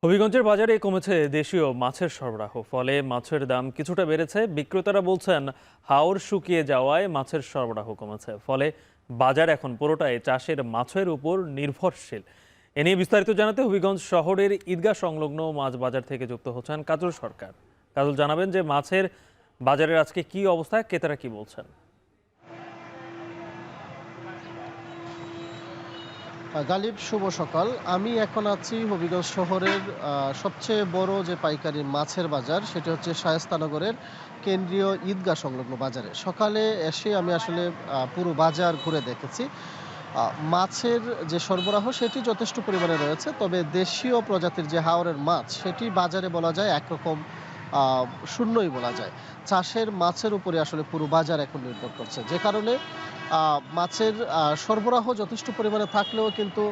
হবিগঞ্জের বাজারে কমেছে দেশীয় মাছের সরবরাহ, ফলে মাছের দাম কিছুটা বেড়েছে। বিক্রেতারা বলছেন হাওর শুকিয়ে যাওয়ায় মাছের সরবরাহ কমেছে, ফলে বাজার এখন পুরোটাই চাষের মাছের উপর নির্ভরশীল। এ নিয়ে বিস্তারিত জানাতে হবিগঞ্জ শহরের ঈদগাহ সংলগ্ন মাছ বাজার থেকে যুক্ত হচ্ছেন কাজল সরকার। কাজল, জানাবেন যে মাছের বাজারের আজকে কি অবস্থা, ক্রেতারা কি বলছেন? গালিব, শুভ সকাল। আমি এখন আছি হবিগঞ্জ শহরের সবচেয়ে বড় যে পাইকারি মাছের বাজার, সেটি হচ্ছে শায়েস্তানগরের কেন্দ্রীয় ঈদগাহ সংলগ্ন বাজারে। সকালে এসে আমি আসলে পুরো বাজার ঘুরে দেখেছি। মাছের যে সরবরাহ সেটি যথেষ্ট পরিমাণে রয়েছে, তবে দেশীয় প্রজাতির যে হাওরের মাছ সেটি বাজারে বলা যায় একরকম শূন্যই বলা যায়। চাষের মাছের উপরে আসলে পুরো বাজার এখন নির্ভর করছে, যে কারণে মাছের সরবরাহ যথেষ্ট পরিমাণে থাকলেও কিন্তু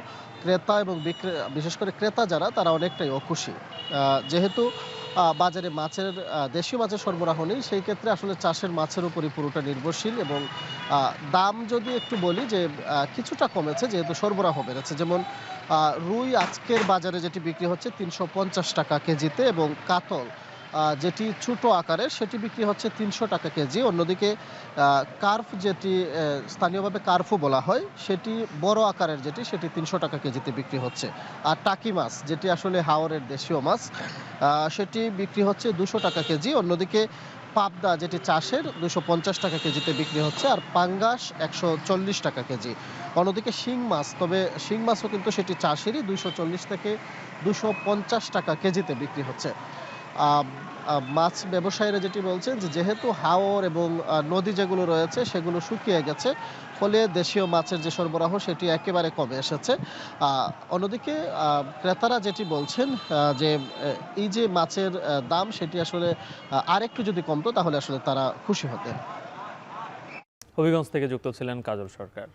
ক্রেতা এবং বিশেষ করে ক্রেতা যারা, তারা অনেকটাই অখুশি। যেহেতু বাজারে মাছের দেশীয় মাছের সরবরাহ নেই, সেই ক্ষেত্রে আসলে চাষের মাছের উপরই পুরোটা নির্ভরশীল। এবং দাম যদি একটু বলি যে কিছুটা কমেছে, যেহেতু সরবরাহ বেড়েছে। যেমন রুই আজকের বাজারে যেটি বিক্রি হচ্ছে ৩৫০ টাকা কেজিতে, এবং কাতল যেটি ছোট আকারের সেটি বিক্রি হচ্ছে ৩০০ টাকা কেজি। অন্যদিকে কার্প, যেটি স্থানীয়ভাবে কার্পও বলা হয়, সেটি বড় আকারের যেটি, সেটি ৩০০ টাকা কেজিতে বিক্রি হচ্ছে। আর টাকি মাছ, যেটি আসলে হাওরের দেশীয় মাছ, সেটি বিক্রি হচ্ছে ২০০ টাকা কেজি। অন্যদিকে পাবদা, যেটি চাষের, ২৫০ টাকা কেজিতে বিক্রি হচ্ছে। আর পাঙ্গাস ১৪০ টাকা কেজি। অন্যদিকে শিং মাছ, তবে শিং মাছও কিন্তু সেটি চাষেরই, ২৪০ থেকে ২৫০ টাকা কেজিতে বিক্রি হচ্ছে। আম মাছ ব্যবসায়ীরা যেটি বলছেন যে, যেহেতু হাওর এবং নদী যেগুলো রয়েছে সেগুলো শুকিয়ে গেছে, ফলে দেশীয় মাছের যে সরবরাহ সেটি একেবারে কমে এসেছে। আ অন্যদিকে ক্রেতারা যেটি বলছেন, যে এই যে মাছের দাম সেটি আসলে আরেকটু যদি কমতো তাহলে আসলে তারা খুশি হতেন। হবিগঞ্জ থেকে যুক্ত ছিলেন কাজল সরকার।